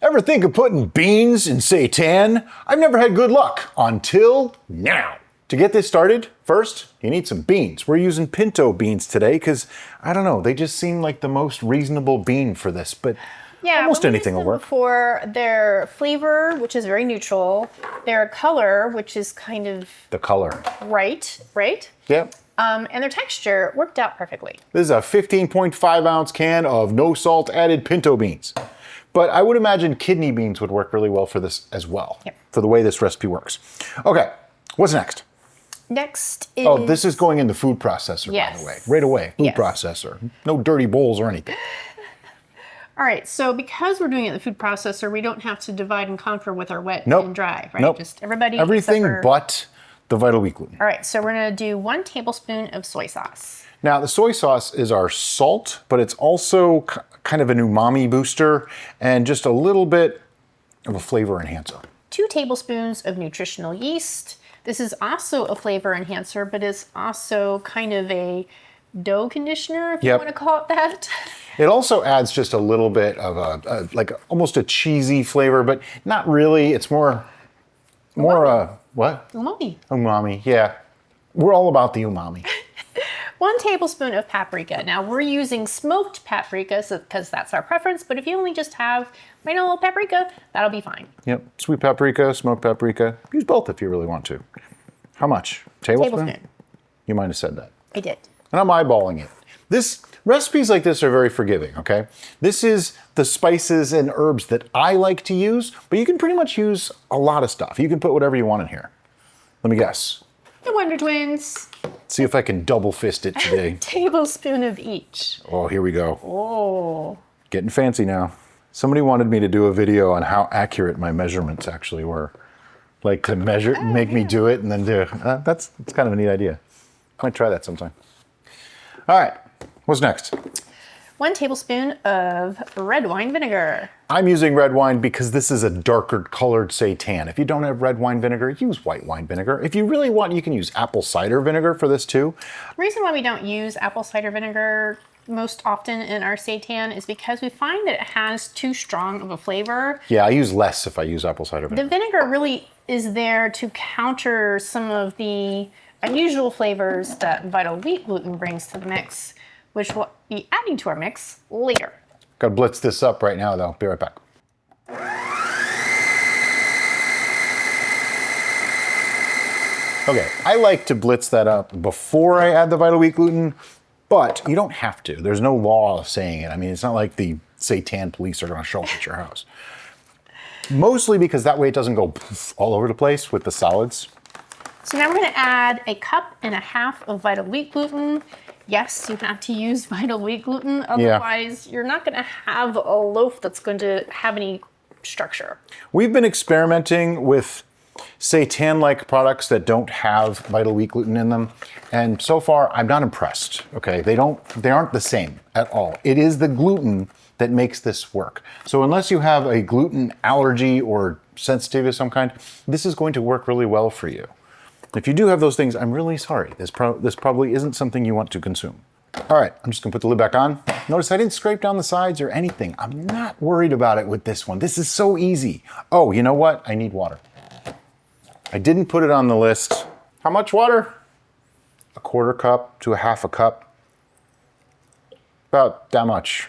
Ever think of putting beans in seitan? I've never had good luck until now. To get this started, first, you need some beans. We're using pinto beans today because, I don't know, they just seem like the most reasonable bean for this, but yeah, almost anything will work. For their flavor, which is very neutral, their color, which is kind of... The color. Right? Yep. And their texture worked out perfectly. This is a 15.5 ounce can of no salt added pinto beans. But I would imagine kidney beans would work really well for this as well, for the way this recipe works. Okay, what's next? Next is... Oh, this is going in the food processor, by the way. Right away, food processor. No dirty bowls or anything. All right, so because we're doing it in the food processor, we don't have to divide and conquer with our wet and dry, right? Just everything but the vital wheat gluten. All right, so we're gonna do 1 tablespoon of soy sauce. Now, the soy sauce is our salt, but it's also kind of an umami booster and just a little bit of a flavor enhancer. 2 tablespoons of nutritional yeast. This is also a flavor enhancer, but it's also kind of a dough conditioner, if you want to call it that. It also adds just a little bit of like almost a cheesy flavor, but not really. It's more what? Umami. Umami, yeah. We're all about the umami. 1 tablespoon of paprika. Now we're using smoked paprika because that's our preference, but if you only just have plain old paprika, that'll be fine. Yep, sweet paprika, smoked paprika. Use both if you really want to. How much? Tablespoon? You might have said that. I did. And I'm eyeballing it. Recipes like this are very forgiving, okay? This is the spices and herbs that I like to use, but you can pretty much use a lot of stuff. You can put whatever you want in here. Let me guess. The Wonder Twins. See if I can double fist it today. Tablespoon of each. Oh, here we go. Oh. Getting fancy now. Somebody wanted me to do a video on how accurate my measurements actually were. Like to measure, make me do it and then do it. That's kind of a neat idea. I might try that sometime. All right, what's next? 1 tablespoon of red wine vinegar. I'm using red wine because this is a darker colored seitan. If you don't have red wine vinegar, use white wine vinegar. If you really want, you can use apple cider vinegar for this too. The reason why we don't use apple cider vinegar most often in our seitan is because we find that it has too strong of a flavor. Yeah, I use less if I use apple cider vinegar. The vinegar really is there to counter some of the unusual flavors that vital wheat gluten brings to the mix, which we'll be adding to our mix later. Gotta blitz this up right now though. Be right back. Okay, I like to blitz that up before I add the vital wheat gluten, but you don't have to. There's no law saying it. I mean, it's not like the seitan police are gonna show up at your house. Mostly because that way it doesn't go all over the place with the solids. So now we're gonna add 1.5 cups of vital wheat gluten. Yes, you have to use vital wheat gluten, otherwise you're not gonna have a loaf that's going to have any structure. We've been experimenting with seitan-like products that don't have vital wheat gluten in them, and so far I'm not impressed, okay? They aren't the same at all. It is the gluten that makes this work. So unless you have a gluten allergy or sensitivity of some kind, this is going to work really well for you. If you do have those things, I'm really sorry. This probably isn't something you want to consume. All right, I'm just gonna put the lid back on. Notice I didn't scrape down the sides or anything. I'm not worried about it with this one. This is so easy. Oh, you know what? I need water. I didn't put it on the list. How much water? 1/4 cup to 1/2 cup. About that much.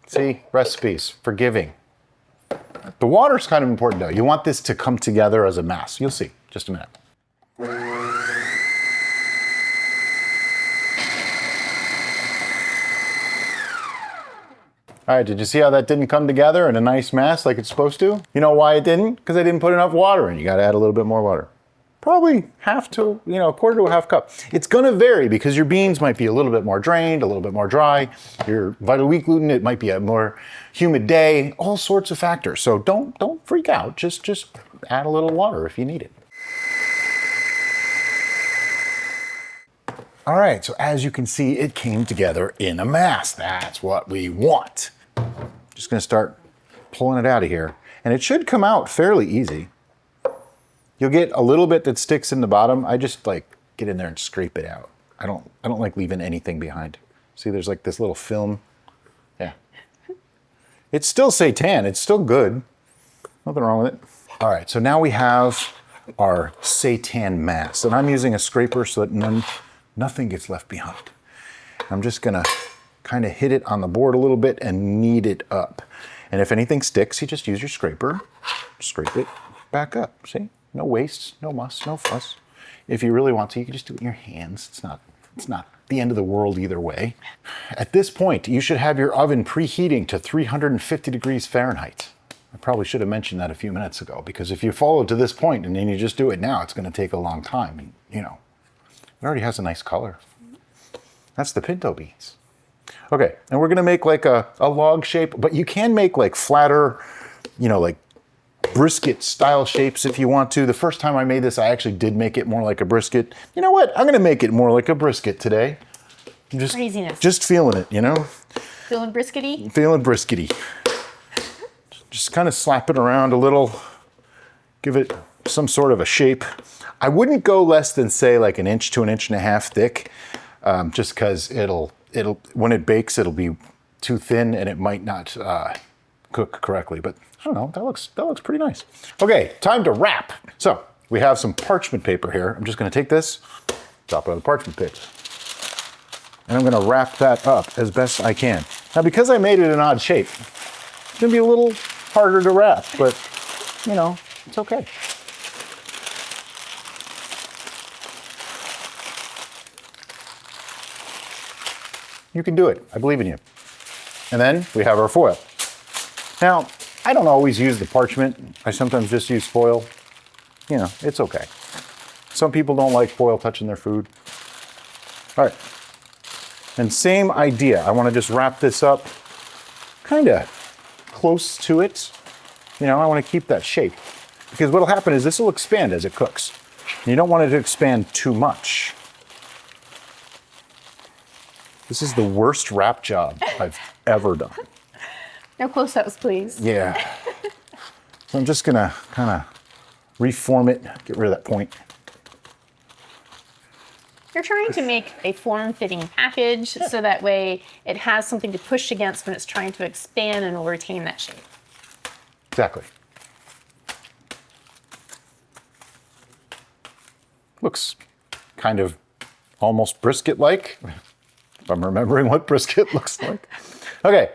See, recipes, forgiving. The water's kind of important though. You want this to come together as a mass. You'll see, just a minute. All right, did you see how that didn't come together in a nice mass like it's supposed to? You know why it didn't? Because I didn't put enough water in. You gotta add a little bit more water. Probably 1/2 to, 1/4 to 1/2 cup. It's gonna vary because your beans might be a little bit more drained, a little bit more dry. Your vital wheat gluten, it might be a more humid day, all sorts of factors. So don't freak out. Just add a little water if you need it. All right, so as you can see, it came together in a mass. That's what we want. Just gonna start pulling it out of here. And it should come out fairly easy. You'll get a little bit that sticks in the bottom. I just like get in there and scrape it out. I don't like leaving anything behind. See, there's like this little film. Yeah. It's still seitan. It's still good. Nothing wrong with it. All right, so now we have our seitan mass, and I'm using a scraper so that nothing gets left behind. I'm just gonna kind of hit it on the board a little bit and knead it up. And if anything sticks, you just use your scraper, scrape it back up. See, no waste, no muss, no fuss. If you really want to, you can just do it in your hands. It's not the end of the world either way. At this point, you should have your oven preheating to 350 degrees Fahrenheit. I probably should have mentioned that a few minutes ago, because if you follow to this point and then you just do it now, it's gonna take a long time. And you know, it already has a nice color. That's the pinto beans. Okay, and we're gonna make like a log shape, but you can make like flatter, you know, like brisket style shapes if you want to. The first time I made this, I actually did make it more like a brisket. You know what? I'm gonna make it more like a brisket today. Craziness. Just feeling it, you know? Feeling briskety? Feeling briskety. Just kind of slap it around a little, give it some sort of a shape. I wouldn't go less than say like 1 inch to 1.5 inches thick, just because it'll when it bakes, it'll be too thin and it might not cook correctly. But I don't know, that looks pretty nice. Okay, time to wrap. So we have some parchment paper here. I'm just gonna take this, drop it on the parchment paper, and I'm gonna wrap that up as best I can. Now, because I made it an odd shape, it's gonna be a little harder to wrap, but you know, it's okay. You can do it, I believe in you. And then we have our foil. Now, I don't always use the parchment. I sometimes just use foil. You know, it's okay. Some people don't like foil touching their food. All right, and same idea. I wanna just wrap this up kinda close to it. You know, I wanna keep that shape, because what'll happen is this will expand as it cooks. And you don't want it to expand too much. This is the worst wrap job I've ever done. No close-ups, please. Yeah. So I'm just gonna kind of reform it, get rid of that point. You're trying to make a form-fitting package so that way it has something to push against when it's trying to expand and will retain that shape. Exactly. Looks kind of almost brisket-like, if I'm remembering what brisket looks like. Okay,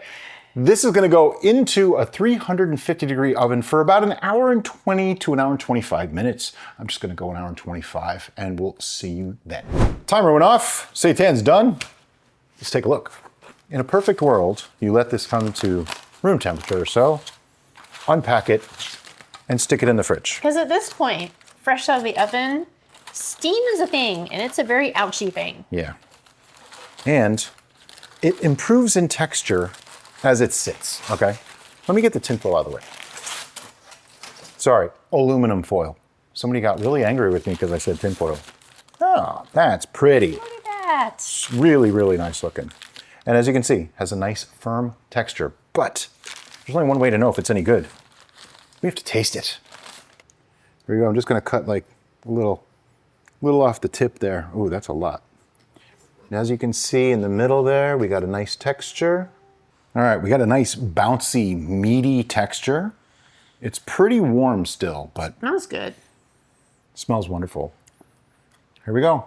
this is gonna go into a 350 degree oven for about 1 hour and 20 to 1 hour and 25 minutes. I'm just gonna go 1 hour and 25 and we'll see you then. Timer went off, seitan's done. Let's take a look. In a perfect world, you let this come to room temperature or so, unpack it, and stick it in the fridge. Because at this point, fresh out of the oven, steam is a thing, and it's a very ouchy thing. Yeah. And it improves in texture as it sits, okay? Let me get the tinfoil out of the way. Sorry, aluminum foil. Somebody got really angry with me because I said tinfoil. Oh, that's pretty. Look at that. It's really, really nice looking. And as you can see, has a nice firm texture, but there's only one way to know if it's any good. We have to taste it. Here we go, I'm just gonna cut like a little off the tip there. Ooh, that's a lot. And as you can see in the middle there, we got a nice texture. All right, we got a nice bouncy, meaty texture. It's pretty warm still, but Smells good. it smells wonderful. Here we go.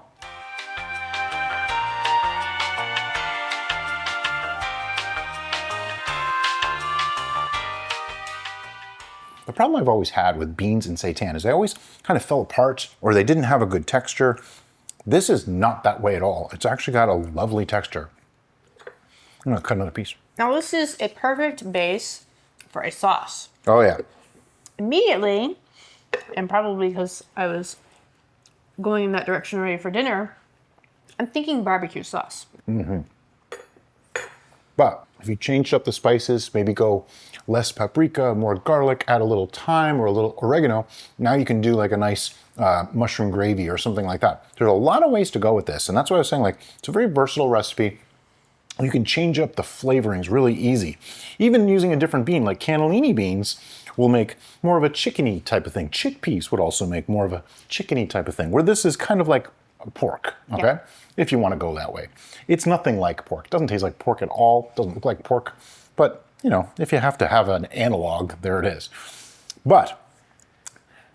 The problem I've always had with beans and seitan is they always kind of fell apart or they didn't have a good texture. This is not that way at all. It's actually got a lovely texture. I'm gonna cut another piece. Now this is a perfect base for a sauce. Oh yeah. Immediately, and probably because I was going in that direction already for dinner, I'm thinking barbecue sauce. But if you change up the spices, maybe go less paprika, more garlic, add a little thyme or a little oregano, now you can do like a nice mushroom gravy or something like that. There's a lot of ways to go with this, and that's why I was saying, like, it's a very versatile recipe. You can change up the flavorings really easy. Even using a different bean, like cannellini beans, will make more of a chickeny type of thing. Chickpeas would also make more of a chickeny type of thing, where this is kind of like pork, okay? Yeah. If you want to go that way. It's nothing like pork. It doesn't taste like pork at all. It doesn't look like pork, but you know, if you have to have an analog, there it is. But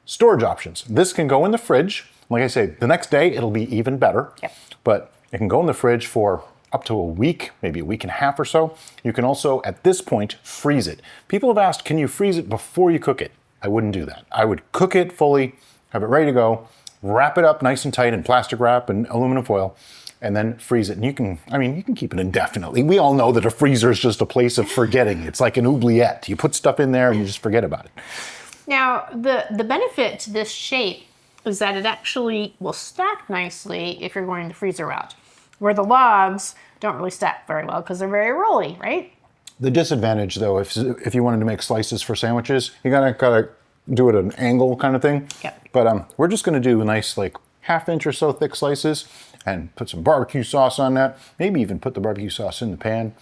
storage options. This can go in the fridge. Like I say, the next day it'll be even better. Yep. But it can go in the fridge for up to a week, maybe a week and a half or so. You can also, at this point, freeze it. People have asked, can you freeze it before you cook it? I wouldn't do that. I would cook it fully, have it ready to go, wrap it up nice and tight in plastic wrap and aluminum foil, and then freeze it. And you can, I mean, you can keep it indefinitely. We all know that a freezer is just a place of forgetting. It's like an oubliette. You put stuff in there and you just forget about it. Now, the benefit to this shape is that it actually will stack nicely if you're going the freezer route, where the logs don't really stack very well because they're very rolly, right? The disadvantage, though, if you wanted to make slices for sandwiches, you gotta do it at an angle kind of thing. Yep. But we're just gonna do a nice, like, 1/2 inch or so thick slices and put some barbecue sauce on that. Maybe even put the barbecue sauce in the pan,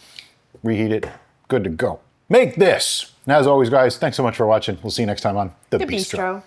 reheat it, good to go. Make this! And as always, guys, thanks so much for watching. We'll see you next time on The Bistro.